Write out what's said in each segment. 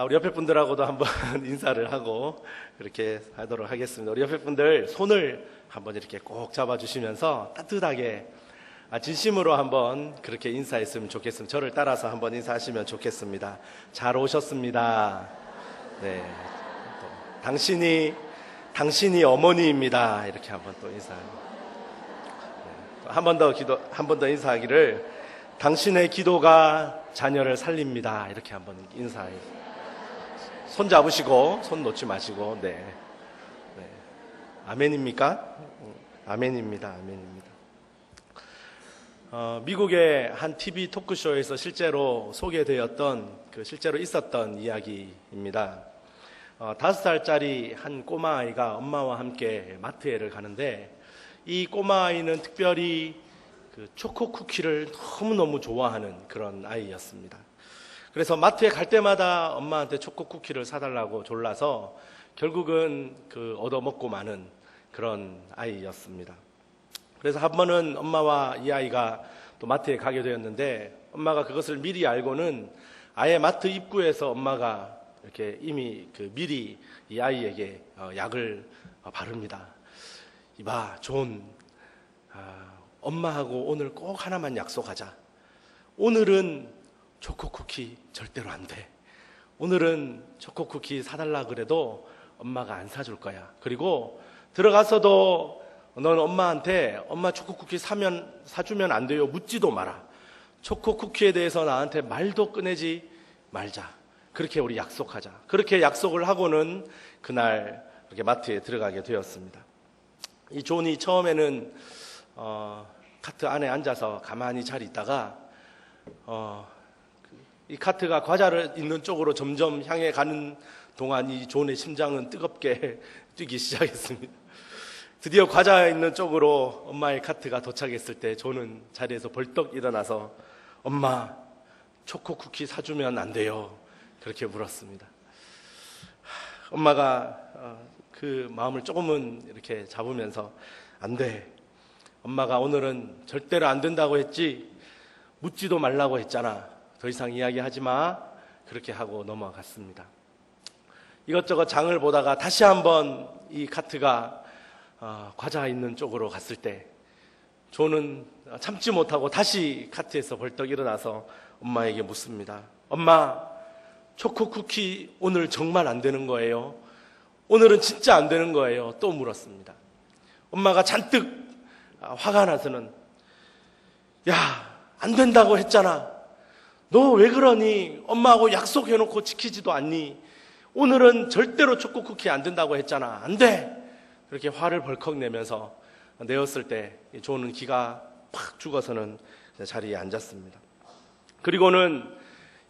우리 옆에 분들하고도 한번 인사를 하고 그렇게 하도록 하겠습니다. 우리 옆에 분들 손을 한번 이렇게 꼭 잡아주시면서 따뜻하게 진심으로 한번 그렇게 인사했으면 좋겠습니다. 저를 따라서 한번 인사하시면 좋겠습니다. 잘 오셨습니다. 네, 당신이 어머니입니다. 이렇게 한번 또 인사. 한 번 더 인사하기를 당신의 기도가 자녀를 살립니다. 이렇게 한번 인사해. 손 잡으시고 손 놓지 마시고. 네. 아멘입니까? 아멘입니다. 아멘입니다. 미국의 한 TV 토크쇼에서 실제로 소개되었던 실제로 있었던 이야기입니다. 5살짜리 한 꼬마 아이가 엄마와 함께 마트에를 가는데 이 꼬마 아이는 특별히 초코 쿠키를 너무너무 좋아하는 그런 아이였습니다. 그래서 마트에 갈 때마다 엄마한테 초코 쿠키를 사달라고 졸라서 결국은 얻어먹고 마는 그런 아이였습니다. 그래서 한 번은 엄마와 이 아이가 또 마트에 가게 되었는데 엄마가 그것을 미리 알고는 아예 마트 입구에서 엄마가 이렇게 이미 미리 이 아이에게 약을 바릅니다. 이봐, 존, 엄마하고 오늘 꼭 하나만 약속하자. 오늘은 초코쿠키 절대로 안 돼. 오늘은 초코쿠키 사달라 그래도 엄마가 안 사줄 거야. 그리고 들어가서도 넌 엄마한테 엄마 초코쿠키 사주면 안 돼요. 묻지도 마라. 초코쿠키에 대해서 나한테 말도 꺼내지 말자. 그렇게 우리 약속하자. 그렇게 약속을 하고는 그날 이렇게 마트에 들어가게 되었습니다. 이 존이 처음에는 카트 안에 앉아서 가만히 잘 있다가 이 카트가 과자를 있는 쪽으로 점점 향해 가는 동안 이 존의 심장은 뜨겁게 뛰기 시작했습니다. 드디어 과자 있는 쪽으로 엄마의 카트가 도착했을 때 존은 자리에서 벌떡 일어나서 엄마, 초코 쿠키 사주면 안 돼요. 그렇게 물었습니다. 엄마가 그 마음을 조금은 이렇게 잡으면서 안 돼. 엄마가 오늘은 절대로 안 된다고 했지. 묻지도 말라고 했잖아. 더 이상 이야기하지 마. 그렇게 하고 넘어갔습니다. 이것저것 장을 보다가 다시 한번 이 카트가 과자 있는 쪽으로 갔을 때 존은 참지 못하고 다시 카트에서 벌떡 일어나서 엄마에게 묻습니다. 엄마, 초코 쿠키 오늘 정말 안 되는 거예요? 오늘은 진짜 안 되는 거예요? 또 물었습니다. 엄마가 잔뜩 화가 나서는 야, 안 된다고 했잖아. 너 왜 그러니? 엄마하고 약속해놓고 지키지도 않니? 오늘은 절대로 초코 쿠키 안 된다고 했잖아. 안 돼! 그렇게 화를 벌컥 내면서 내었을 때 존은 기가 팍 죽어서는 자리에 앉았습니다. 그리고는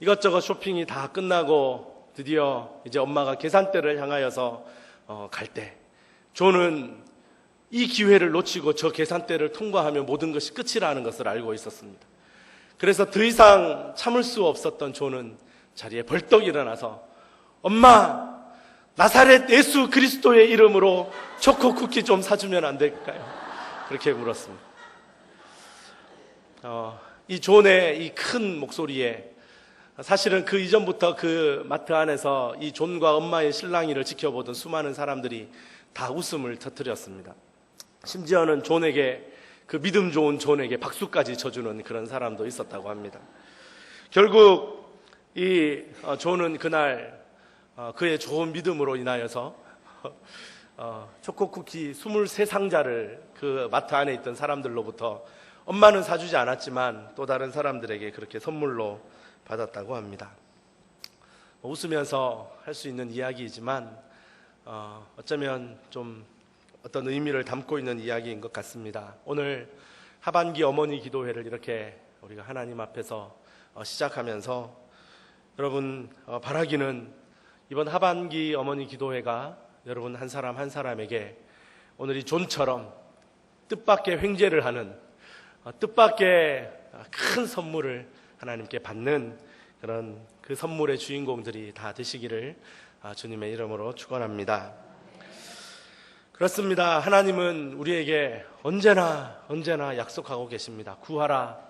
이것저것 쇼핑이 다 끝나고 드디어 이제 엄마가 계산대를 향하여서 갈 때 존은 이 기회를 놓치고 저 계산대를 통과하면 모든 것이 끝이라는 것을 알고 있었습니다. 그래서 더 이상 참을 수 없었던 존은 자리에 벌떡 일어나서 엄마, 나사렛 예수 그리스도의 이름으로 초코 쿠키 좀 사주면 안 될까요? 그렇게 물었습니다. 이 존의 이 큰 목소리에 사실은 그 이전부터 그 마트 안에서 이 존과 엄마의 실랑이를 지켜보던 수많은 사람들이 다 웃음을 터뜨렸습니다. 심지어는 존에게 그 믿음 좋은 존에게 박수까지 쳐주는 그런 사람도 있었다고 합니다. 결국 이 존은 그날 그의 좋은 믿음으로 인하여서 초코쿠키 23상자를 그 마트 안에 있던 사람들로부터 엄마는 사주지 않았지만 또 다른 사람들에게 그렇게 선물로 받았다고 합니다. 웃으면서 할 수 있는 이야기이지만 어쩌면 좀 어떤 의미를 담고 있는 이야기인 것 같습니다. 오늘 하반기 어머니 기도회를 이렇게 우리가 하나님 앞에서 시작하면서 여러분 바라기는 이번 하반기 어머니 기도회가 여러분 한 사람 한 사람에게 오늘 이 존처럼 뜻밖의 횡재를 하는 뜻밖의 큰 선물을 하나님께 받는 그런 그 선물의 주인공들이 다 되시기를 주님의 이름으로 축원합니다. 그렇습니다. 하나님은 우리에게 언제나 약속하고 계십니다. 구하라,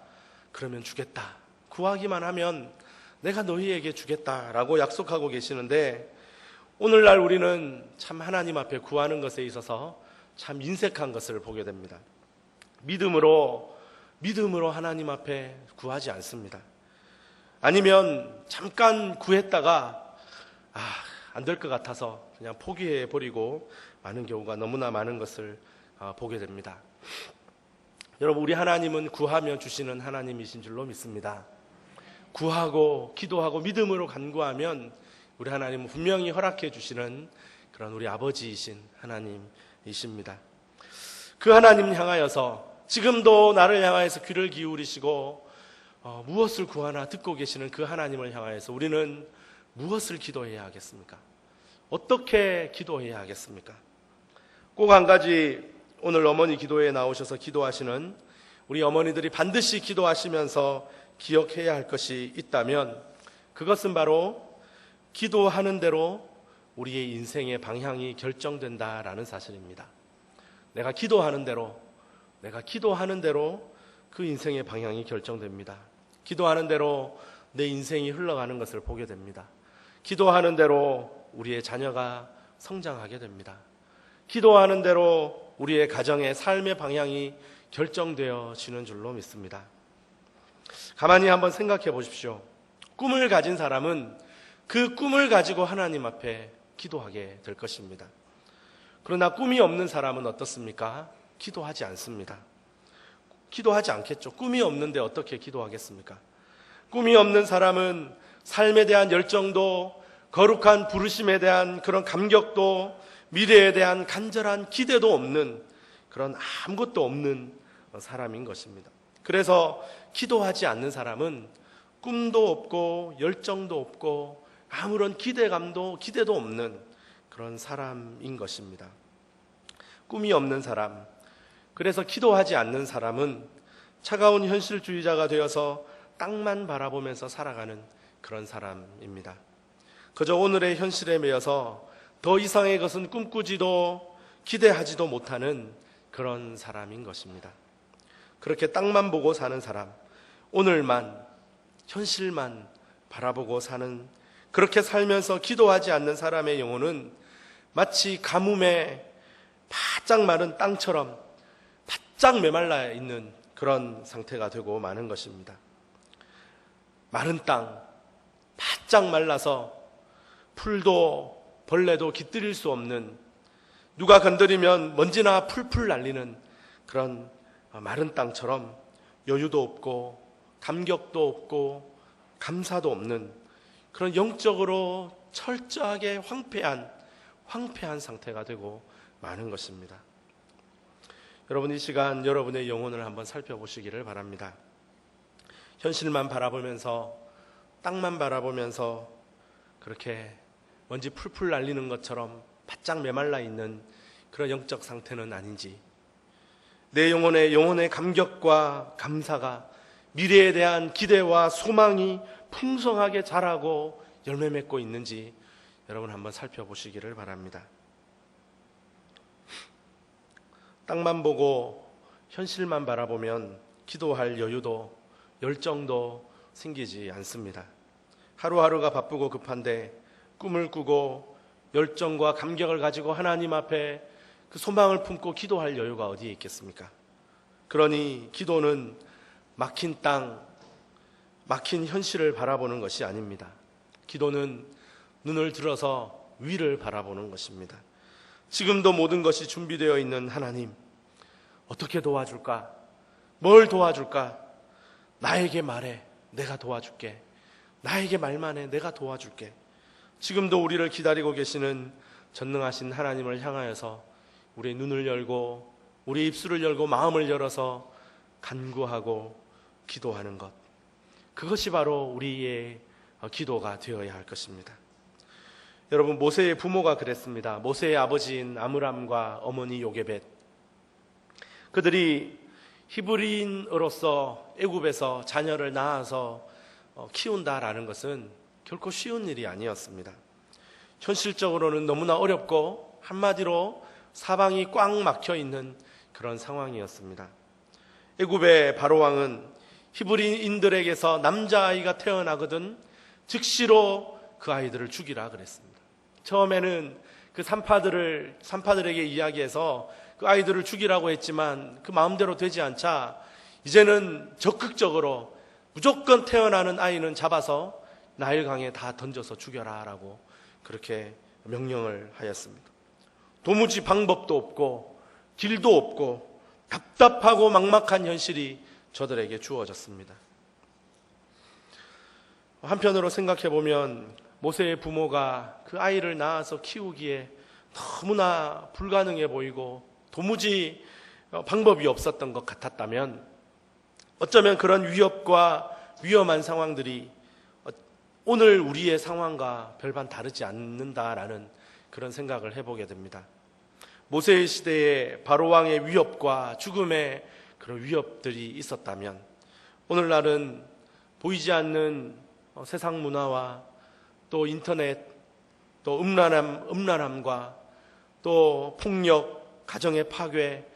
그러면 주겠다. 구하기만 하면 내가 너희에게 주겠다라고 약속하고 계시는데, 오늘날 우리는 참 하나님 앞에 구하는 것에 있어서 참 인색한 것을 보게 됩니다. 믿음으로 하나님 앞에 구하지 않습니다. 아니면 잠깐 구했다가 안 될 것 같아서 그냥 포기해 버리고 많은 경우가 너무나 많은 것을 보게 됩니다. 여러분, 우리 하나님은 구하면 주시는 하나님이신 줄로 믿습니다. 구하고 기도하고 믿음으로 간구하면 우리 하나님은 분명히 허락해 주시는 그런 우리 아버지이신 하나님이십니다. 그 하나님 향하여서 지금도 나를 향하여서 귀를 기울이시고 무엇을 구하나 듣고 계시는 그 하나님을 향하여서 우리는 무엇을 기도해야 하겠습니까? 어떻게 기도해야 하겠습니까? 꼭 한 가지, 오늘 어머니 기도회에 나오셔서 기도하시는 우리 어머니들이 반드시 기도하시면서 기억해야 할 것이 있다면, 그것은 바로 기도하는 대로 우리의 인생의 방향이 결정된다라는 사실입니다. 내가 기도하는 대로 그 인생의 방향이 결정됩니다. 기도하는 대로 내 인생이 흘러가는 것을 보게 됩니다. 기도하는 대로 우리의 자녀가 성장하게 됩니다. 기도하는 대로 우리의 가정의 삶의 방향이 결정되어지는 줄로 믿습니다. 가만히 한번 생각해 보십시오. 꿈을 가진 사람은 그 꿈을 가지고 하나님 앞에 기도하게 될 것입니다. 그러나 꿈이 없는 사람은 어떻습니까? 기도하지 않습니다. 기도하지 않겠죠. 꿈이 없는데 어떻게 기도하겠습니까? 꿈이 없는 사람은 삶에 대한 열정도, 거룩한 부르심에 대한 그런 감격도, 미래에 대한 간절한 기대도 없는, 그런 아무것도 없는 사람인 것입니다. 그래서 기도하지 않는 사람은 꿈도 없고 열정도 없고 아무런 기대도 없는 그런 사람인 것입니다. 꿈이 없는 사람, 그래서 기도하지 않는 사람은 차가운 현실주의자가 되어서 땅만 바라보면서 살아가는 그런 사람입니다. 그저 오늘의 현실에 매여서 더 이상의 것은 꿈꾸지도 기대하지도 못하는 그런 사람인 것입니다. 그렇게 땅만 보고 사는 사람, 오늘만, 현실만 바라보고 사는, 그렇게 살면서 기도하지 않는 사람의 영혼은 마치 가뭄에 바짝 마른 땅처럼 바짝 메말라 있는 그런 상태가 되고 마는 것입니다. 마른 땅, 바짝 말라서 풀도 벌레도 깃들일 수 없는, 누가 건드리면 먼지나 풀풀 날리는 그런 마른 땅처럼 여유도 없고 감격도 없고 감사도 없는 그런 영적으로 철저하게 황폐한 상태가 되고 마는 것입니다. 여러분, 이 시간 여러분의 영혼을 한번 살펴보시기를 바랍니다. 현실만 바라보면서, 땅만 바라보면서 그렇게 먼지 풀풀 날리는 것처럼 바짝 메말라 있는 그런 영적 상태는 아닌지, 내 영혼의 감격과 감사가, 미래에 대한 기대와 소망이 풍성하게 자라고 열매 맺고 있는지 여러분 한번 살펴보시기를 바랍니다. 땅만 보고 현실만 바라보면 기도할 여유도 열정도 생기지 않습니다. 하루하루가 바쁘고 급한데 꿈을 꾸고 열정과 감격을 가지고 하나님 앞에 그 소망을 품고 기도할 여유가 어디에 있겠습니까? 그러니 기도는 막힌 땅, 막힌 현실을 바라보는 것이 아닙니다. 기도는 눈을 들어서 위를 바라보는 것입니다. 지금도 모든 것이 준비되어 있는 하나님, 어떻게 도와줄까? 뭘 도와줄까? 나에게 말해, 내가 도와줄게. 나에게 말만 해, 내가 도와줄게. 지금도 우리를 기다리고 계시는 전능하신 하나님을 향하여서 우리의 눈을 열고 우리의 입술을 열고 마음을 열어서 간구하고 기도하는 것, 그것이 바로 우리의 기도가 되어야 할 것입니다. 여러분, 모세의 부모가 그랬습니다. 모세의 아버지인 아므람과 어머니 요게벳, 그들이 히브리인으로서 애굽에서 자녀를 낳아서 키운다라는 것은 결코 쉬운 일이 아니었습니다. 현실적으로는 너무나 어렵고 한마디로 사방이 꽉 막혀 있는 그런 상황이었습니다. 애굽의 바로왕은 히브리인들에게서 남자아이가 태어나거든 즉시로 그 아이들을 죽이라 그랬습니다. 처음에는 그 산파들에게 이야기해서 그 아이들을 죽이라고 했지만 그 마음대로 되지 않자 이제는 적극적으로 무조건 태어나는 아이는 잡아서 나일강에 다 던져서 죽여라 라고 그렇게 명령을 하였습니다. 도무지 방법도 없고 길도 없고 답답하고 막막한 현실이 저들에게 주어졌습니다. 한편으로 생각해 보면 모세의 부모가 그 아이를 낳아서 키우기에 너무나 불가능해 보이고 도무지 방법이 없었던 것 같았다면 어쩌면 그런 위협과 위험한 상황들이 오늘 우리의 상황과 별반 다르지 않는다라는 그런 생각을 해보게 됩니다. 모세의 시대에 바로왕의 위협과 죽음의 그런 위협들이 있었다면 오늘날은 보이지 않는 세상 문화와 또 인터넷, 또 음란함과 또 폭력, 가정의 파괴,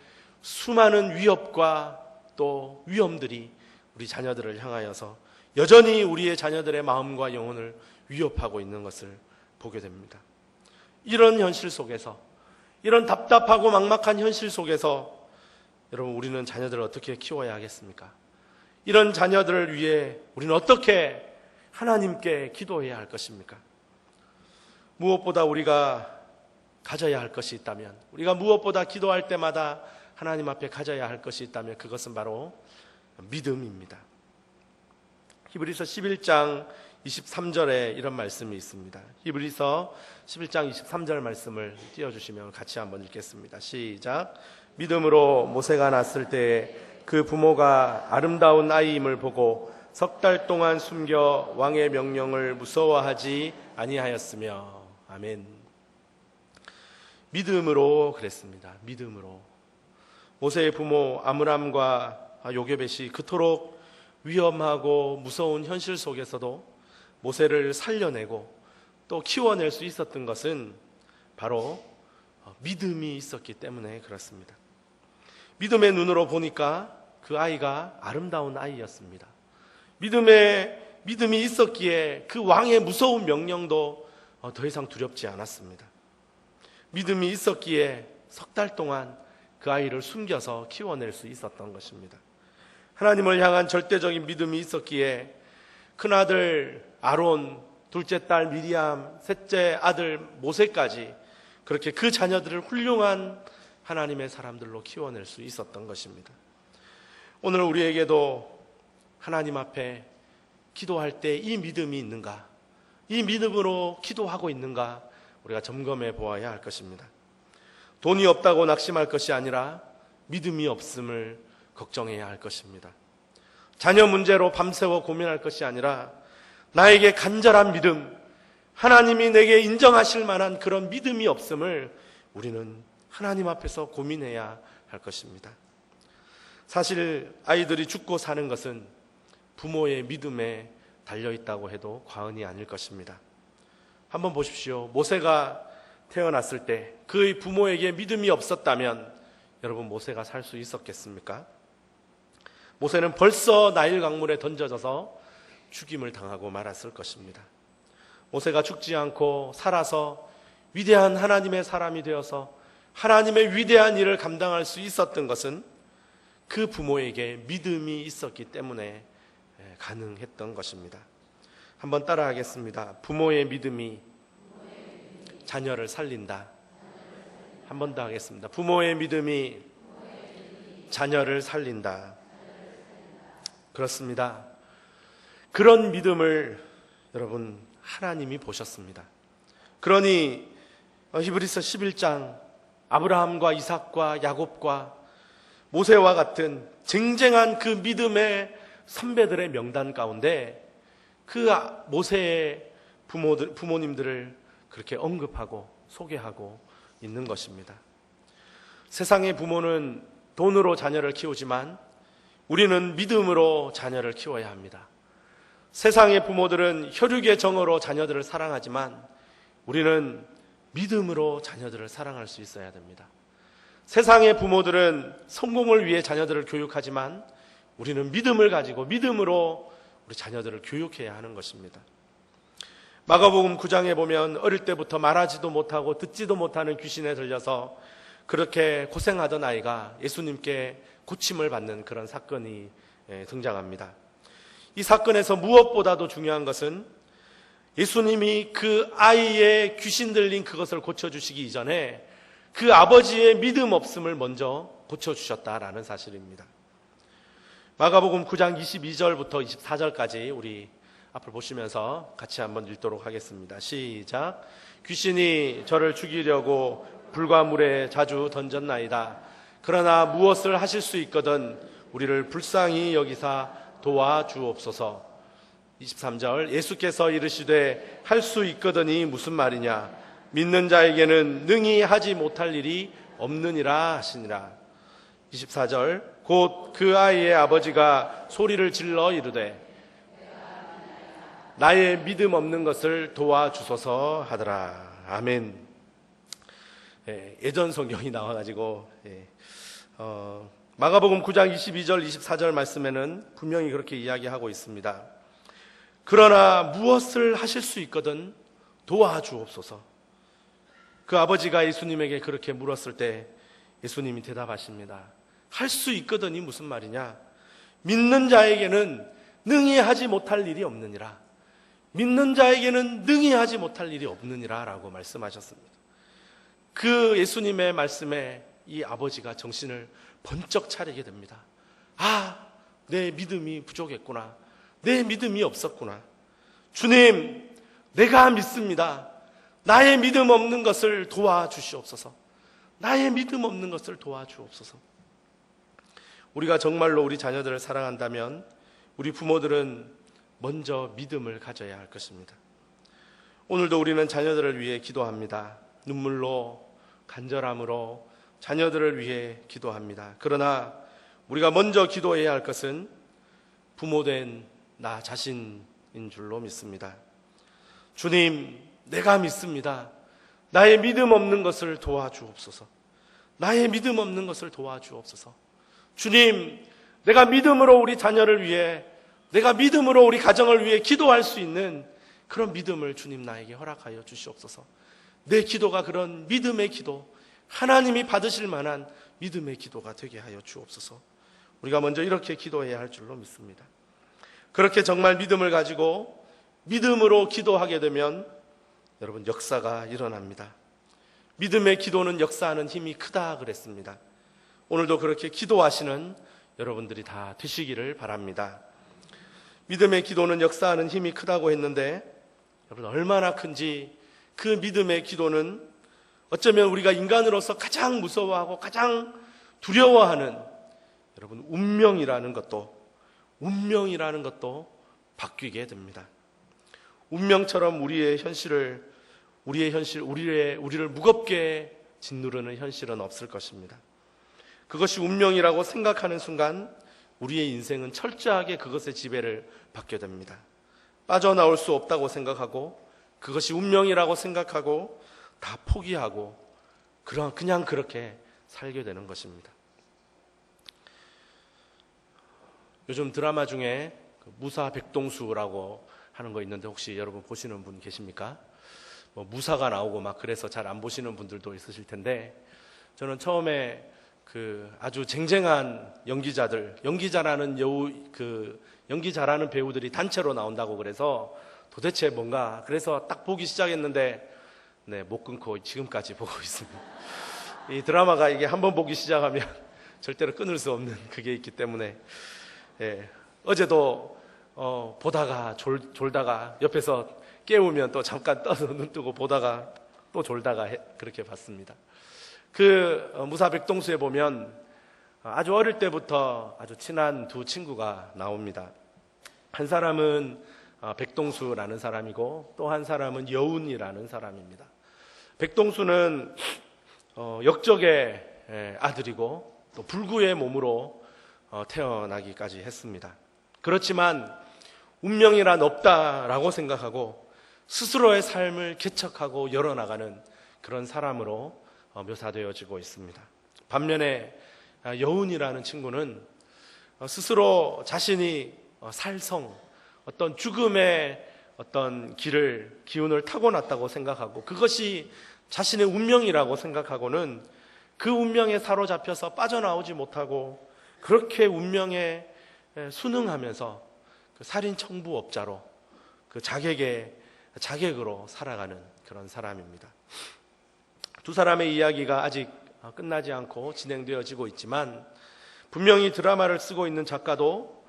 수많은 위협과 또 위험들이 우리 자녀들을 향하여서 여전히 우리의 자녀들의 마음과 영혼을 위협하고 있는 것을 보게 됩니다. 이런 현실 속에서, 이런 답답하고 막막한 현실 속에서 여러분, 우리는 자녀들을 어떻게 키워야 하겠습니까? 이런 자녀들을 위해 우리는 어떻게 하나님께 기도해야 할 것입니까? 무엇보다 우리가 가져야 할 것이 있다면, 우리가 무엇보다 기도할 때마다 하나님 앞에 가져야 할 것이 있다면 그것은 바로 믿음입니다. 히브리서 11장 23절에 이런 말씀이 있습니다. 히브리서 11장 23절 말씀을 띄워주시면 같이 한번 읽겠습니다. 시작. 믿음으로 모세가 낳았을 때 그 부모가 아름다운 아이임을 보고 석 달 동안 숨겨 왕의 명령을 무서워하지 아니하였으며. 아멘. 믿음으로 그랬습니다. 믿음으로. 모세의 부모 아므람과 요게벳이 그토록 위험하고 무서운 현실 속에서도 모세를 살려내고 또 키워낼 수 있었던 것은 바로 믿음이 있었기 때문에 그렇습니다. 믿음의 눈으로 보니까 그 아이가 아름다운 아이였습니다. 믿음이 있었기에 그 왕의 무서운 명령도 더 이상 두렵지 않았습니다. 믿음이 있었기에 석 달 동안 그 아이를 숨겨서 키워낼 수 있었던 것입니다. 하나님을 향한 절대적인 믿음이 있었기에 큰아들 아론, 둘째 딸 미리암, 셋째 아들 모세까지 그렇게 그 자녀들을 훌륭한 하나님의 사람들로 키워낼 수 있었던 것입니다. 오늘 우리에게도 하나님 앞에 기도할 때 이 믿음이 있는가, 이 믿음으로 기도하고 있는가 우리가 점검해 보아야 할 것입니다. 돈이 없다고 낙심할 것이 아니라 믿음이 없음을 걱정해야 할 것입니다. 자녀 문제로 밤새워 고민할 것이 아니라 나에게 간절한 믿음, 하나님이 내게 인정하실 만한 그런 믿음이 없음을 우리는 하나님 앞에서 고민해야 할 것입니다. 사실 아이들이 죽고 사는 것은 부모의 믿음에 달려있다고 해도 과언이 아닐 것입니다. 한번 보십시오. 모세가 태어났을 때 그의 부모에게 믿음이 없었다면 여러분, 모세가 살 수 있었겠습니까? 모세는 벌써 나일 강물에 던져져서 죽임을 당하고 말았을 것입니다. 모세가 죽지 않고 살아서 위대한 하나님의 사람이 되어서 하나님의 위대한 일을 감당할 수 있었던 것은 그 부모에게 믿음이 있었기 때문에 가능했던 것입니다. 한번 따라하겠습니다. 부모의 믿음이 자녀를 살린다. 한 번 더 하겠습니다. 부모의 믿음이 자녀를 살린다. 그렇습니다. 그런 믿음을 여러분, 하나님이 보셨습니다. 그러니 히브리서 11장 아브라함과 이삭과 야곱과 모세와 같은 쟁쟁한 그 믿음의 선배들의 명단 가운데 그 모세의 부모님들을 그렇게 언급하고 소개하고 있는 것입니다. 세상의 부모는 돈으로 자녀를 키우지만 우리는 믿음으로 자녀를 키워야 합니다. 세상의 부모들은 혈육의 정으로 자녀들을 사랑하지만 우리는 믿음으로 자녀들을 사랑할 수 있어야 됩니다. 세상의 부모들은 성공을 위해 자녀들을 교육하지만 우리는 믿음을 가지고 믿음으로 우리 자녀들을 교육해야 하는 것입니다. 마가복음 9장에 보면 어릴 때부터 말하지도 못하고 듣지도 못하는 귀신에 들려서 그렇게 고생하던 아이가 예수님께 고침을 받는 그런 사건이 등장합니다. 이 사건에서 무엇보다도 중요한 것은 예수님이 그 아이의 귀신 들린 그것을 고쳐주시기 이전에 그 아버지의 믿음 없음을 먼저 고쳐주셨다라는 사실입니다. 마가복음 9장 22절부터 24절까지 우리 앞을 보시면서 같이 한번 읽도록 하겠습니다. 시작. 귀신이 저를 죽이려고 불과 물에 자주 던졌나이다. 그러나 무엇을 하실 수 있거든 우리를 불쌍히 여기사 도와주옵소서. 23절. 예수께서 이르시되 할 수 있거든이 무슨 말이냐. 믿는 자에게는 능히 하지 못할 일이 없느니라 하시니라. 24절. 곧 그 아이의 아버지가 소리를 질러 이르되 나의 믿음 없는 것을 도와주소서 하더라. 아멘. 예전 성경이 나와가지고 마가복음 9장 22절 24절 말씀에는 분명히 그렇게 이야기하고 있습니다. 그러나 무엇을 하실 수 있거든 도와주옵소서. 그 아버지가 예수님에게 그렇게 물었을 때 예수님이 대답하십니다. 할 수 있거든이 무슨 말이냐. 믿는 자에게는 능히 하지 못할 일이 없느니라. 믿는 자에게는 능히 하지 못할 일이 없느니라 라고 말씀하셨습니다. 그 예수님의 말씀에 이 아버지가 정신을 번쩍 차리게 됩니다. 아, 내 믿음이 부족했구나. 내 믿음이 없었구나. 주님, 내가 믿습니다. 나의 믿음 없는 것을 도와주시옵소서. 나의 믿음 없는 것을 도와주옵소서. 우리가 정말로 우리 자녀들을 사랑한다면 우리 부모들은 먼저 믿음을 가져야 할 것입니다. 오늘도 우리는 자녀들을 위해 기도합니다. 눈물로, 간절함으로 자녀들을 위해 기도합니다. 그러나 우리가 먼저 기도해야 할 것은 부모된 나 자신인 줄로 믿습니다. 주님, 내가 믿습니다. 나의 믿음 없는 것을 도와주옵소서. 나의 믿음 없는 것을 도와주옵소서. 주님, 내가 믿음으로 우리 자녀를 위해, 내가 믿음으로 우리 가정을 위해 기도할 수 있는 그런 믿음을 주님 나에게 허락하여 주시옵소서. 내 기도가 그런 믿음의 기도, 하나님이 받으실 만한 믿음의 기도가 되게 하여 주옵소서. 우리가 먼저 이렇게 기도해야 할 줄로 믿습니다. 그렇게 정말 믿음을 가지고 믿음으로 기도하게 되면 여러분 역사가 일어납니다. 믿음의 기도는 역사하는 힘이 크다 그랬습니다. 오늘도 그렇게 기도하시는 여러분들이 다 되시기를 바랍니다. 믿음의 기도는 역사하는 힘이 크다고 했는데 여러분 얼마나 큰지 그 믿음의 기도는 어쩌면 우리가 인간으로서 가장 무서워하고 가장 두려워하는 여러분 운명이라는 것도 바뀌게 됩니다. 운명처럼 우리를 무겁게 짓누르는 현실은 없을 것입니다. 그것이 운명이라고 생각하는 순간 우리의 인생은 철저하게 그것의 지배를 받게 됩니다. 빠져나올 수 없다고 생각하고 그것이 운명이라고 생각하고 다 포기하고 그냥 그렇게 살게 되는 것입니다. 요즘 드라마 중에 무사 백동수라고 하는 거 있는데 혹시 여러분 보시는 분 계십니까? 무사가 나오고 막 그래서 잘 안 보시는 분들도 있으실 텐데 저는 처음에 아주 쟁쟁한 연기 잘하는 배우들이 단체로 나온다고 그래서 도대체 뭔가 그래서 딱 보기 시작했는데 못 끊고 지금까지 보고 있습니다. 이 드라마가 이게 한번 보기 시작하면 절대로 끊을 수 없는 그게 있기 때문에 어제도 보다가 졸다가 옆에서 깨우면 또 잠깐 떠서 눈 뜨고 보다가 또 졸다가 그렇게 봤습니다. 무사 백동수에 보면 아주 어릴 때부터 아주 친한 두 친구가 나옵니다. 한 사람은 백동수라는 사람이고 또 한 사람은 여운이라는 사람입니다. 백동수는 역적의 아들이고 또 불구의 몸으로 태어나기까지 했습니다. 그렇지만 운명이란 없다라고 생각하고 스스로의 삶을 개척하고 열어나가는 그런 사람으로 묘사되어지고 있습니다. 반면에 여운이라는 친구는 스스로 자신이 어떤 죽음의 어떤 기운을 타고났다고 생각하고 그것이 자신의 운명이라고 생각하고는 그 운명에 사로잡혀서 빠져나오지 못하고 그렇게 운명에 순응하면서 그 살인 청부업자로 그 자객으로 살아가는 그런 사람입니다. 두 사람의 이야기가 아직 끝나지 않고 진행되어지고 있지만 분명히 드라마를 쓰고 있는 작가도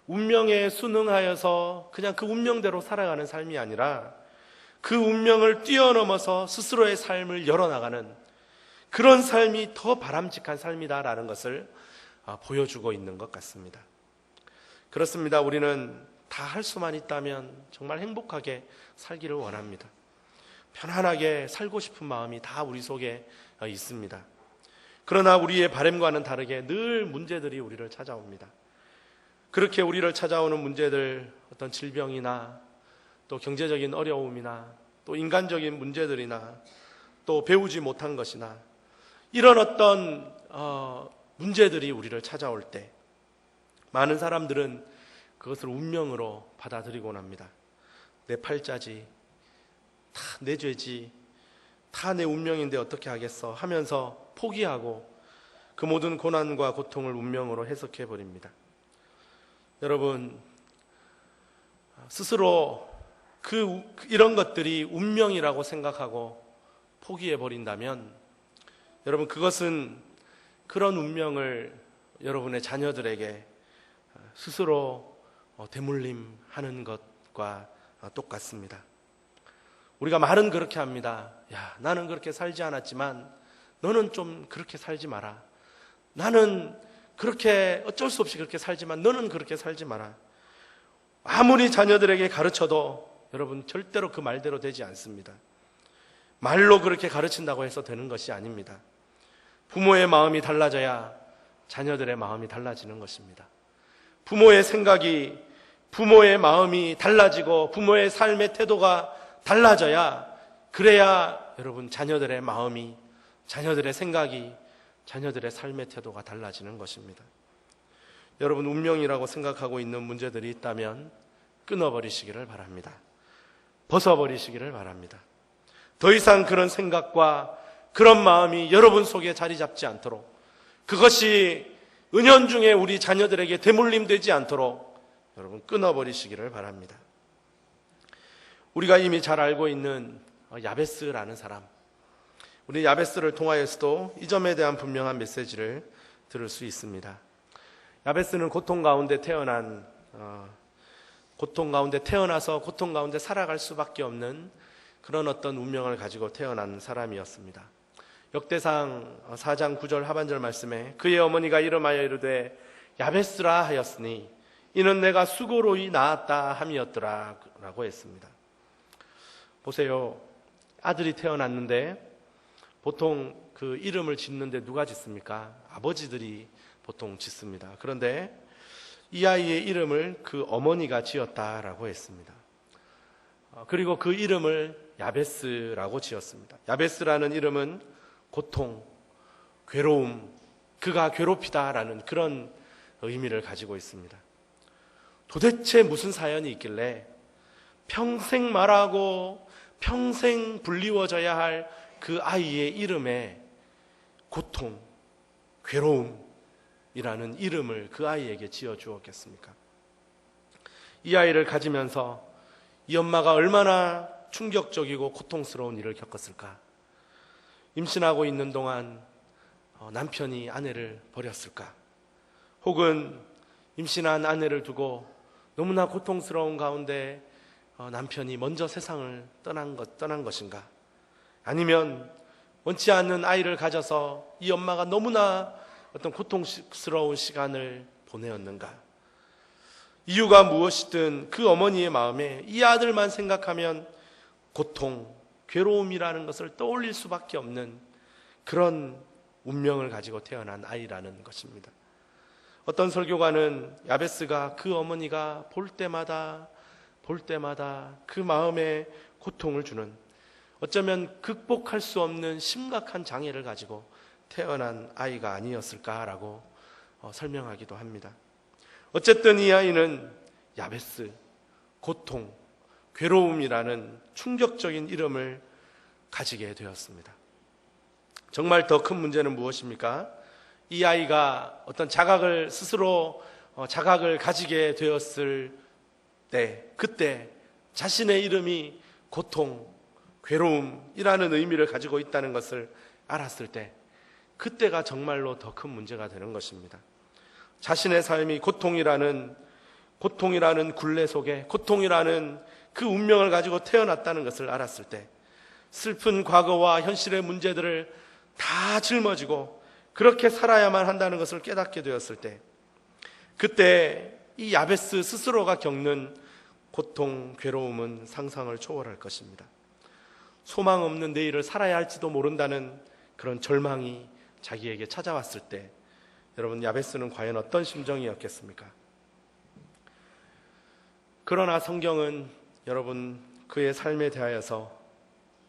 운명에 순응하여서 그냥 그 운명대로 살아가는 삶이 아니라 그 운명을 뛰어넘어서 스스로의 삶을 열어나가는 그런 삶이 더 바람직한 삶이다라는 것을 보여주고 있는 것 같습니다. 그렇습니다. 우리는 다 할 수만 있다면 정말 행복하게 살기를 원합니다. 편안하게 살고 싶은 마음이 다 우리 속에 있습니다. 그러나 우리의 바람과는 다르게 늘 문제들이 우리를 찾아옵니다. 그렇게 우리를 찾아오는 문제들, 어떤 질병이나 또 경제적인 어려움이나 또 인간적인 문제들이나 또 배우지 못한 것이나 이런 어떤 문제들이 우리를 찾아올 때 많은 사람들은 그것을 운명으로 받아들이곤 합니다. 내 팔자지, 다 내 죄지, 다 내 운명인데 어떻게 하겠어 하면서 포기하고 그 모든 고난과 고통을 운명으로 해석해버립니다. 여러분, 스스로 이런 것들이 운명이라고 생각하고 포기해버린다면 여러분, 그것은 그런 운명을 여러분의 자녀들에게 스스로 대물림하는 것과 똑같습니다. 우리가 말은 그렇게 합니다. 야, 나는 그렇게 살지 않았지만 너는 좀 그렇게 살지 마라. 나는 그렇게 어쩔 수 없이 그렇게 살지만 너는 그렇게 살지 마라. 아무리 자녀들에게 가르쳐도 여러분 절대로 그 말대로 되지 않습니다. 말로 그렇게 가르친다고 해서 되는 것이 아닙니다. 부모의 마음이 달라져야 자녀들의 마음이 달라지는 것입니다. 부모의 생각이, 부모의 마음이 달라지고 부모의 삶의 태도가 달라져야, 그래야 여러분 자녀들의 마음이, 자녀들의 생각이, 자녀들의 삶의 태도가 달라지는 것입니다. 여러분, 운명이라고 생각하고 있는 문제들이 있다면 끊어버리시기를 바랍니다. 벗어버리시기를 바랍니다. 더 이상 그런 생각과 그런 마음이 여러분 속에 자리 잡지 않도록, 그것이 은연중에 우리 자녀들에게 대물림되지 않도록 여러분 끊어버리시기를 바랍니다. 우리가 이미 잘 알고 있는 야베스라는 사람, 우리 야베스를 통하여서도 이 점에 대한 분명한 메시지를 들을 수 있습니다. 야베스는 고통 가운데 태어나서 고통 가운데 살아갈 수밖에 없는 그런 어떤 운명을 가지고 태어난 사람이었습니다. 역대상 4장 9절 하반절 말씀에 그의 어머니가 이름하여 이르되 야베스라 하였으니 이는 내가 수고로이 낳았다 함이었더라 라고 했습니다. 보세요, 아들이 태어났는데 보통 그 이름을 짓는데 누가 짓습니까? 아버지들이 보통 짓습니다. 그런데 이 아이의 이름을 그 어머니가 지었다라고 했습니다. 그리고 그 이름을 야베스라고 지었습니다. 야베스라는 이름은 고통, 괴로움, 그가 괴롭히다라는 그런 의미를 가지고 있습니다. 도대체 무슨 사연이 있길래 평생 말하고 평생 불리워져야 할 그 아이의 이름에 고통, 괴로움이라는 이름을 그 아이에게 지어주었겠습니까? 이 아이를 가지면서 이 엄마가 얼마나 충격적이고 고통스러운 일을 겪었을까? 임신하고 있는 동안 남편이 아내를 버렸을까? 혹은 임신한 아내를 두고 너무나 고통스러운 가운데 남편이 먼저 세상을 떠난 것인가? 아니면 원치 않는 아이를 가져서 이 엄마가 너무나 어떤 고통스러운 시간을 보내었는가? 이유가 무엇이든 그 어머니의 마음에 이 아들만 생각하면 고통, 괴로움이라는 것을 떠올릴 수밖에 없는 그런 운명을 가지고 태어난 아이라는 것입니다. 어떤 설교가는 야베스가 그 어머니가 볼 때마다 그 마음에 고통을 주는, 어쩌면 극복할 수 없는 심각한 장애를 가지고 태어난 아이가 아니었을까라고 설명하기도 합니다. 어쨌든 이 아이는 야베스, 고통, 괴로움이라는 충격적인 이름을 가지게 되었습니다. 정말 더 큰 문제는 무엇입니까? 이 아이가 어떤 자각을 스스로 자각을 가지게 되었을 때, 그때 자신의 이름이 고통, 괴로움이라는 의미를 가지고 있다는 것을 알았을 때, 그때가 정말로 더 큰 문제가 되는 것입니다. 자신의 삶이 고통이라는 굴레 속에, 고통이라는 그 운명을 가지고 태어났다는 것을 알았을 때, 슬픈 과거와 현실의 문제들을 다 짊어지고 그렇게 살아야만 한다는 것을 깨닫게 되었을 때, 그때 이 야베스 스스로가 겪는 고통, 괴로움은 상상을 초월할 것입니다. 소망 없는 내일을 살아야 할지도 모른다는 그런 절망이 자기에게 찾아왔을 때, 여러분, 야베스는 과연 어떤 심정이었겠습니까? 그러나 성경은 여러분, 그의 삶에 대하여서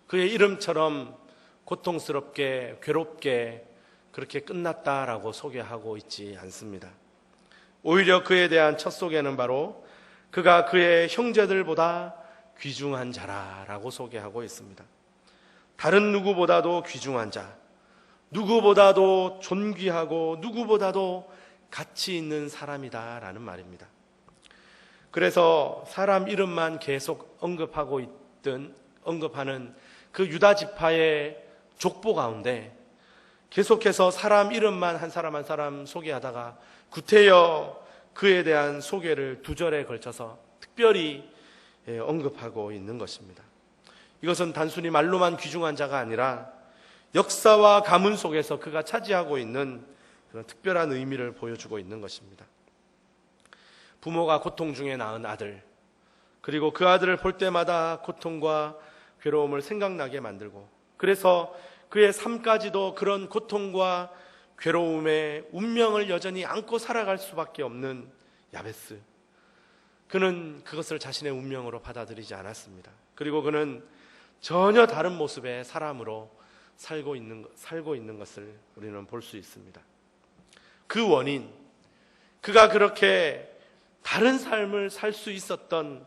그의 이름처럼 고통스럽게, 괴롭게 그렇게 끝났다라고 소개하고 있지 않습니다. 오히려 그에 대한 첫 소개는 바로 그가 그의 형제들보다 귀중한 자라라고 소개하고 있습니다. 다른 누구보다도 귀중한 자, 누구보다도 존귀하고 누구보다도 가치 있는 사람이다라는 말입니다. 그래서 사람 이름만 계속 언급하는 그 유다 지파의 족보 가운데 계속해서 사람 이름만 한 사람 한 사람 소개하다가 구태여 그에 대한 소개를 2절에 걸쳐서 특별히 언급하고 있는 것입니다. 이것은 단순히 말로만 귀중한 자가 아니라 역사와 가문 속에서 그가 차지하고 있는 그런 특별한 의미를 보여주고 있는 것입니다. 부모가 고통 중에 낳은 아들, 그리고 그 아들을 볼 때마다 고통과 괴로움을 생각나게 만들고, 그래서 그의 삶까지도 그런 고통과 괴로움의 운명을 여전히 안고 살아갈 수밖에 없는 야베스, 그는 그것을 자신의 운명으로 받아들이지 않았습니다. 그리고 그는 전혀 다른 모습의 사람으로 살고 있는 것을 우리는 볼 수 있습니다. 그 원인, 그가 그렇게 다른 삶을 살 수 있었던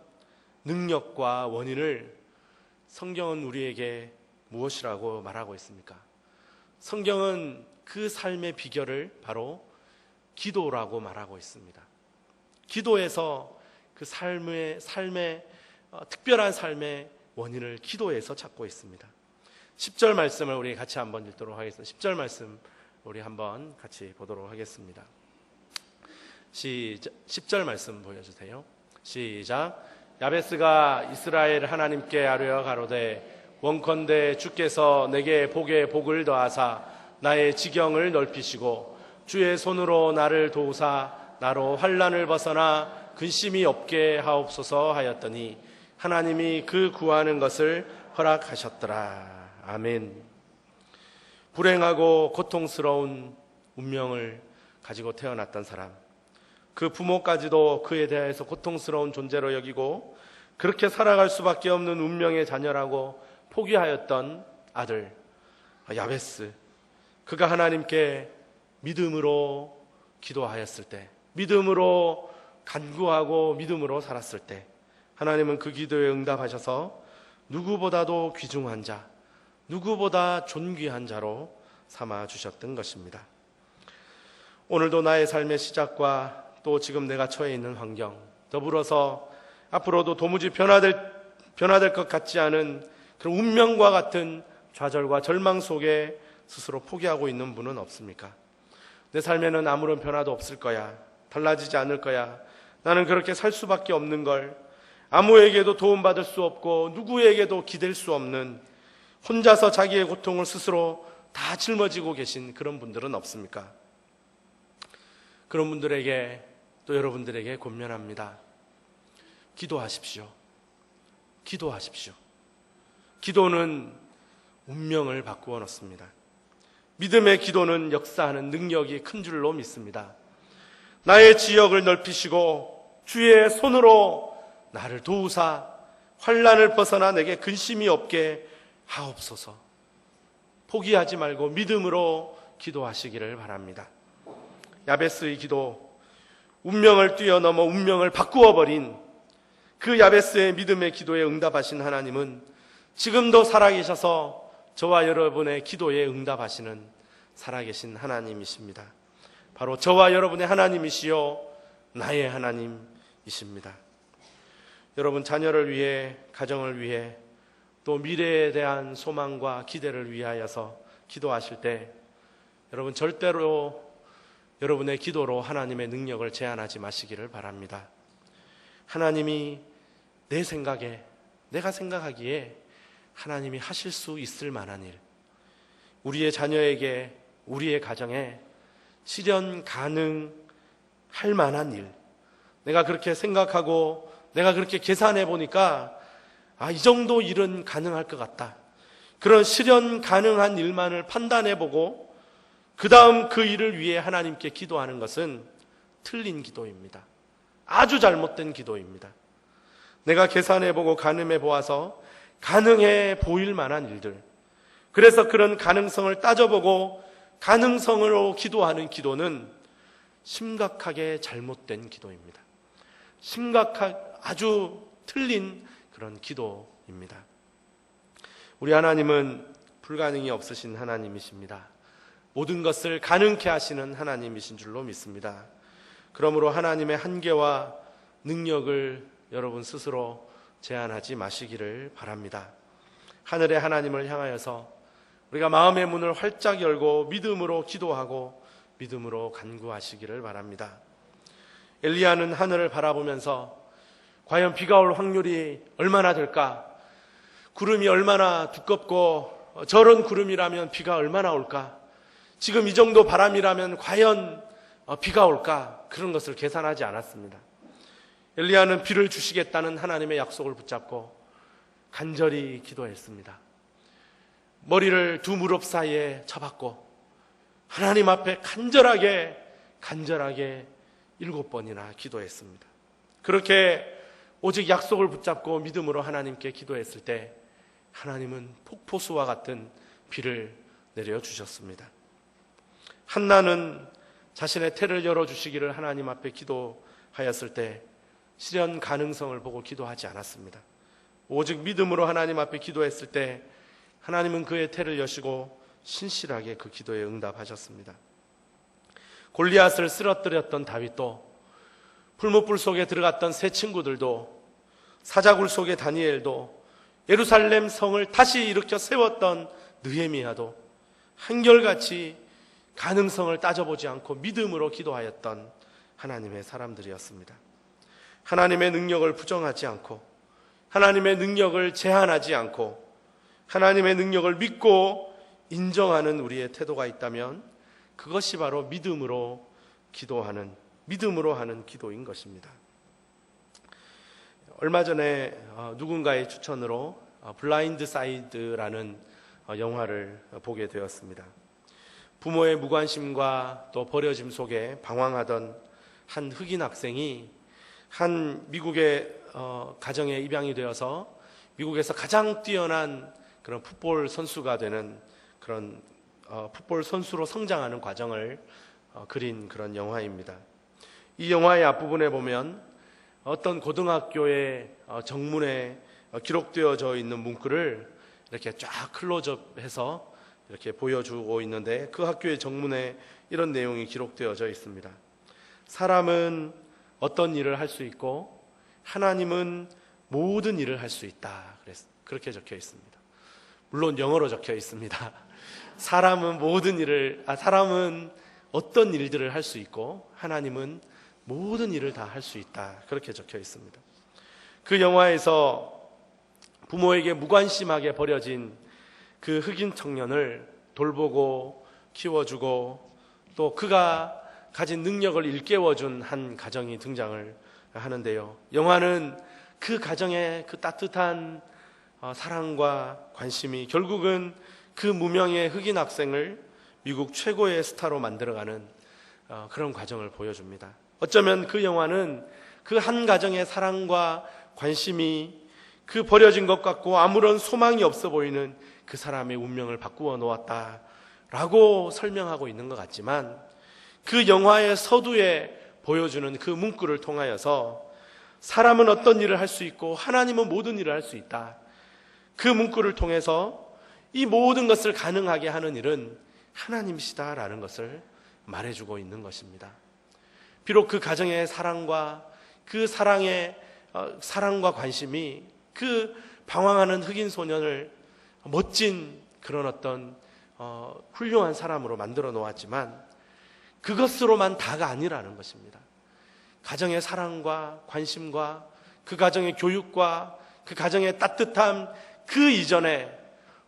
능력과 원인을 성경은 우리에게 무엇이라고 말하고 있습니까? 성경은 그 삶의 비결을 바로 기도라고 말하고 있습니다. 기도에서 그 삶의 특별한 삶의 원인을 기도에서 찾고 있습니다. 10절 말씀을 우리 같이 한번 읽도록 하겠습니다. 10절 말씀 우리 한번 같이 보도록 하겠습니다. 10절 말씀 보여주세요. 시작. 야베스가 이스라엘 하나님께 아뢰어 가로되 원컨대 주께서 내게 복에 복을 더하사 나의 지경을 넓히시고 주의 손으로 나를 도우사 나로 환난을 벗어나 근심이 없게 하옵소서 하였더니 하나님이 그 구하는 것을 허락하셨더라. 아멘. 불행하고 고통스러운 운명을 가지고 태어났던 사람, 그 부모까지도 그에 대해서 고통스러운 존재로 여기고 그렇게 살아갈 수밖에 없는 운명의 자녀라고 포기하였던 아들 야베스, 그가 하나님께 믿음으로 기도하였을 때, 믿음으로 간구하고 믿음으로 살았을 때 하나님은 그 기도에 응답하셔서 누구보다도 귀중한 자, 누구보다 존귀한 자로 삼아주셨던 것입니다. 오늘도 나의 삶의 시작과 또 지금 내가 처해 있는 환경, 더불어서 앞으로도 도무지 변화될 것 같지 않은 그런 운명과 같은 좌절과 절망 속에 스스로 포기하고 있는 분은 없습니까? 내 삶에는 아무런 변화도 없을 거야, 달라지지 않을 거야, 나는 그렇게 살 수밖에 없는 걸, 아무에게도 도움받을 수 없고 누구에게도 기댈 수 없는, 혼자서 자기의 고통을 스스로 다 짊어지고 계신 그런 분들은 없습니까? 그런 분들에게, 또 여러분들에게 권면합니다. 기도하십시오. 기도하십시오. 기도는 운명을 바꾸어 놓습니다. 믿음의 기도는 역사하는 능력이 큰 줄로 믿습니다. 나의 지역을 넓히시고 주의 손으로 나를 도우사 환난을 벗어나 내게 근심이 없게 하옵소서. 포기하지 말고 믿음으로 기도하시기를 바랍니다. 야베스의 기도, 운명을 뛰어넘어 운명을 바꾸어 버린 그 야베스의 믿음의 기도에 응답하신 하나님은 지금도 살아계셔서 저와 여러분의 기도에 응답하시는 살아계신 하나님이십니다. 바로 저와 여러분의 하나님이시요 나의 하나님이십니다. 여러분 자녀를 위해, 가정을 위해, 또 미래에 대한 소망과 기대를 위하여서 기도하실 때 여러분 절대로 여러분의 기도로 하나님의 능력을 제한하지 마시기를 바랍니다. 하나님이 내 생각에, 내가 생각하기에 하나님이 하실 수 있을 만한 일, 우리의 자녀에게, 우리의 가정에 실현 가능할 만한 일, 내가 그렇게 생각하고 내가 그렇게 계산해 보니까 이 정도 일은 가능할 것 같다. 그런 실현 가능한 일만을 판단해 보고 그 다음 그 일을 위해 하나님께 기도하는 것은 틀린 기도입니다. 아주 잘못된 기도입니다. 내가 계산해 보고 가늠해 보아서 가능해 보일 만한 일들, 그래서 그런 가능성을 따져보고 가능성으로 기도하는 기도는 심각하게 잘못된 기도입니다. 아주 틀린 그런 기도입니다. 우리 하나님은 불가능이 없으신 하나님이십니다. 모든 것을 가능케 하시는 하나님이신 줄로 믿습니다. 그러므로 하나님의 한계와 능력을 여러분 스스로 제한하지 마시기를 바랍니다. 하늘의 하나님을 향하여서 우리가 마음의 문을 활짝 열고 믿음으로 기도하고 믿음으로 간구하시기를 바랍니다. 엘리야는 하늘을 바라보면서 과연 비가 올 확률이 얼마나 될까? 구름이 얼마나 두껍고 저런 구름이라면 비가 얼마나 올까? 지금 이 정도 바람이라면 과연 비가 올까? 그런 것을 계산하지 않았습니다. 엘리야는 비를 주시겠다는 하나님의 약속을 붙잡고 간절히 기도했습니다. 머리를 두 무릎 사이에 쳐박고 하나님 앞에 간절하게 7번이나 기도했습니다. 그렇게 오직 약속을 붙잡고 믿음으로 하나님께 기도했을 때 하나님은 폭포수와 같은 비를 내려주셨습니다. 한나는 자신의 태를 열어주시기를 하나님 앞에 기도하였을 때 실현 가능성을 보고 기도하지 않았습니다. 오직 믿음으로 하나님 앞에 기도했을 때 하나님은 그의 태를 여시고 신실하게 그 기도에 응답하셨습니다. 골리앗을 쓰러뜨렸던 다윗도, 풀무불 속에 들어갔던 세 친구들도, 사자굴 속의 다니엘도, 예루살렘 성을 다시 일으켜 세웠던 느헤미야도 한결같이 가능성을 따져보지 않고 믿음으로 기도하였던 하나님의 사람들이었습니다. 하나님의 능력을 부정하지 않고 하나님의 능력을 제한하지 않고 하나님의 능력을 믿고 인정하는 우리의 태도가 있다면 그것이 바로 믿음으로 하는 기도인 것입니다. 얼마 전에 누군가의 추천으로 블라인드 사이드라는 영화를 보게 되었습니다. 부모의 무관심과 또 버려짐 속에 방황하던 한 흑인 학생이 한 미국의 가정에 입양이 되어서 미국에서 가장 뛰어난 그런 풋볼 선수가 되는 그런 풋볼 선수로 성장하는 과정을 그린 그런 영화입니다. 이 영화의 앞부분에 보면 어떤 고등학교의 정문에 기록되어져 있는 문구를 이렇게 쫙 클로즈업해서 이렇게 보여주고 있는데 그 학교의 정문에 이런 내용이 기록되어져 있습니다. 사람은 어떤 일을 할 수 있고 하나님은 모든 일을 할 수 있다. 그렇게 적혀 있습니다. 물론 영어로 적혀 있습니다. 사람은 어떤 일들을 할 수 있고 하나님은 모든 일을 다 할 수 있다. 그렇게 적혀 있습니다. 그 영화에서 부모에게 무관심하게 버려진 그 흑인 청년을 돌보고 키워주고 또 그가 가진 능력을 일깨워준 한 가정이 등장을 하는데요. 영화는 그 가정의 그 따뜻한 사랑과 관심이 결국은 그 무명의 흑인 학생을 미국 최고의 스타로 만들어가는 그런 과정을 보여줍니다. 어쩌면 그 영화는 그 한 가정의 사랑과 관심이 그 버려진 것 같고 아무런 소망이 없어 보이는 그 사람의 운명을 바꾸어 놓았다라고 설명하고 있는 것 같지만 그 영화의 서두에 보여주는 그 문구를 통하여서 사람은 어떤 일을 할 수 있고 하나님은 모든 일을 할 수 있다. 그 문구를 통해서 이 모든 것을 가능하게 하는 일은 하나님이시다라는 것을 말해주고 있는 것입니다. 비록 그 가정의 사랑과 그 사랑과 관심이 그 방황하는 흑인 소년을 멋진 그런 어떤 훌륭한 사람으로 만들어 놓았지만 그것으로만 다가 아니라는 것입니다. 가정의 사랑과 관심과 그 가정의 교육과 그 가정의 따뜻함, 그 이전에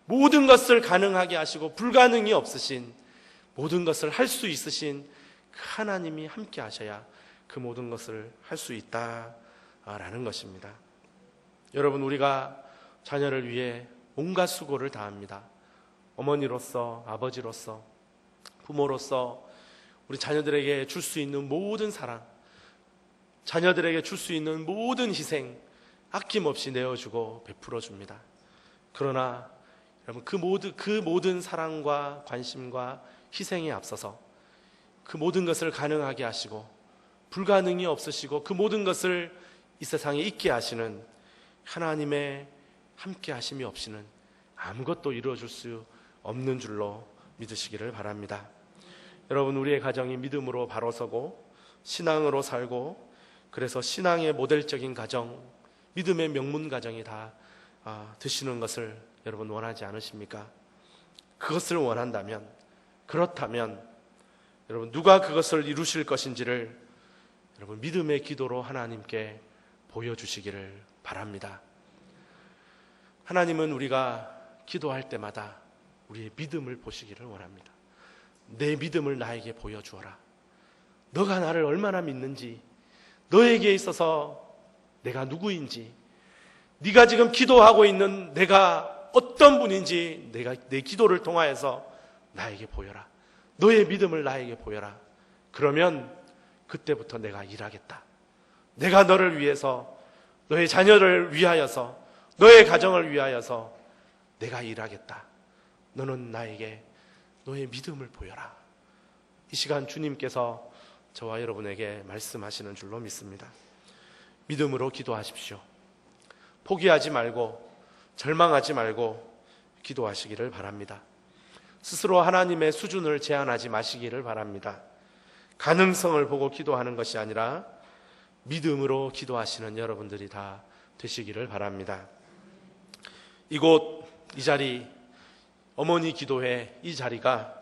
모든 것을 가능하게 하시고 불가능이 없으신, 모든 것을 할 수 있으신 그 하나님이 함께 하셔야 그 모든 것을 할 수 있다라는 것입니다. 여러분, 우리가 자녀를 위해 온갖 수고를 다합니다. 어머니로서, 아버지로서, 부모로서 우리 자녀들에게 줄 수 있는 모든 사랑, 자녀들에게 줄 수 있는 모든 희생 아낌없이 내어주고 베풀어 줍니다. 그러나 여러분, 그 모든 사랑과 관심과 희생에 앞서서 그 모든 것을 가능하게 하시고 불가능이 없으시고 그 모든 것을 이 세상에 있게 하시는 하나님의 함께 하심이 없이는 아무것도 이루어줄 수 없는 줄로 믿으시기를 바랍니다. 여러분, 우리의 가정이 믿음으로 바로 서고 신앙으로 살고, 그래서 신앙의 모델적인 가정, 믿음의 명문 가정이 다 되시는 것을 여러분 원하지 않으십니까? 그것을 원한다면, 그렇다면 여러분, 누가 그것을 이루실 것인지를 여러분 믿음의 기도로 하나님께 보여주시기를 바랍니다. 하나님은 우리가 기도할 때마다 우리의 믿음을 보시기를 원합니다. 내 믿음을 나에게 보여주어라. 너가 나를 얼마나 믿는지, 너에게 있어서 내가 누구인지, 네가 지금 기도하고 있는 내가 어떤 분인지 내 기도를 통하여서 나에게 보여라. 너의 믿음을 나에게 보여라. 그러면 그때부터 내가 일하겠다. 내가 너를 위해서, 너의 자녀를 위하여서, 너의 가정을 위하여서 내가 일하겠다. 너는 나에게 너의 믿음을 보여라. 이 시간 주님께서 저와 여러분에게 말씀하시는 줄로 믿습니다. 믿음으로 기도하십시오. 포기하지 말고 절망하지 말고 기도하시기를 바랍니다. 스스로 하나님의 수준을 제한하지 마시기를 바랍니다. 가능성을 보고 기도하는 것이 아니라 믿음으로 기도하시는 여러분들이 다 되시기를 바랍니다. 이곳, 이 자리, 어머니 기도회 이 자리가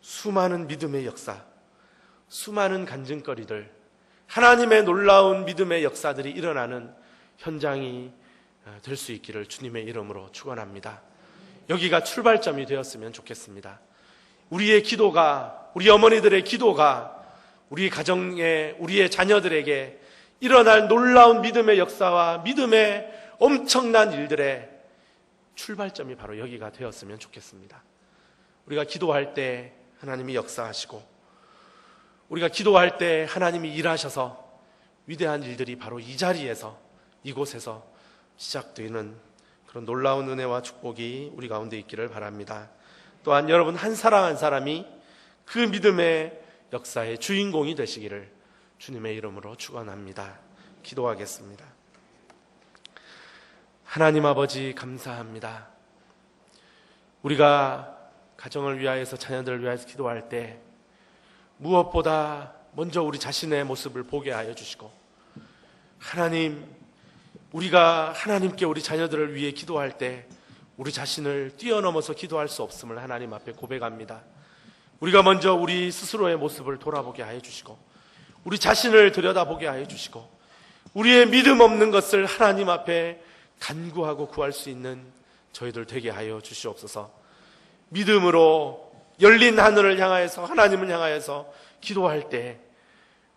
수많은 믿음의 역사, 수많은 간증거리들, 하나님의 놀라운 믿음의 역사들이 일어나는 현장이 될 수 있기를 주님의 이름으로 축원합니다. 여기가 출발점이 되었으면 좋겠습니다. 우리의 기도가, 우리 어머니들의 기도가 우리 가정에, 우리의 자녀들에게 일어날 놀라운 믿음의 역사와 믿음의 엄청난 일들의 출발점이 바로 여기가 되었으면 좋겠습니다. 우리가 기도할 때 하나님이 역사하시고, 우리가 기도할 때 하나님이 일하셔서 위대한 일들이 바로 이 자리에서, 이곳에서 시작되는 그런 놀라운 은혜와 축복이 우리 가운데 있기를 바랍니다. 또한 여러분 한 사람 한 사람이 그 믿음의 역사의 주인공이 되시기를 주님의 이름으로 축원합니다. 기도하겠습니다. 하나님 아버지, 감사합니다. 우리가 가정을 위하여서, 자녀들을 위하여서 기도할 때 무엇보다 먼저 우리 자신의 모습을 보게 하여 주시고, 하나님, 우리가 하나님께 우리 자녀들을 위해 기도할 때 우리 자신을 뛰어넘어서 기도할 수 없음을 하나님 앞에 고백합니다. 우리가 먼저 우리 스스로의 모습을 돌아보게 하여 주시고, 우리 자신을 들여다보게 하여 주시고, 우리의 믿음 없는 것을 하나님 앞에 간구하고 구할 수 있는 저희들 되게 하여 주시옵소서. 믿음으로 열린 하늘을 향하여서, 하나님을 향하여서 기도할 때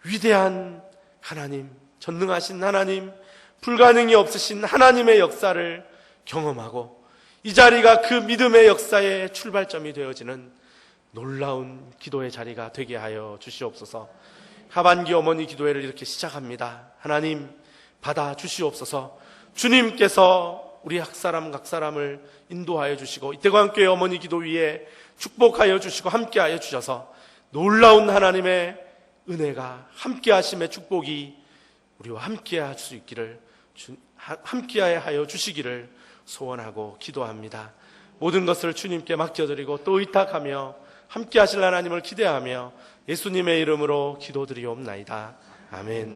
위대한 하나님, 전능하신 하나님, 불가능이 없으신 하나님의 역사를 경험하고, 이 자리가 그 믿음의 역사의 출발점이 되어지는 놀라운 기도의 자리가 되게 하여 주시옵소서. 하반기 어머니 기도회를 이렇게 시작합니다. 하나님 받아 주시옵소서. 주님께서 우리 각 사람을 인도하여 주시고, 이태광교회 어머니 기도 위에 축복하여 주시고 함께하여 주셔서 놀라운 하나님의 은혜가, 함께하심의 축복이 우리와 함께 할 수 있기를 함께 하여 주시기를 소원하고 기도합니다. 모든 것을 주님께 맡겨드리고 또 의탁하며 함께 하실 하나님을 기대하며 예수님의 이름으로 기도드리옵나이다. 아멘.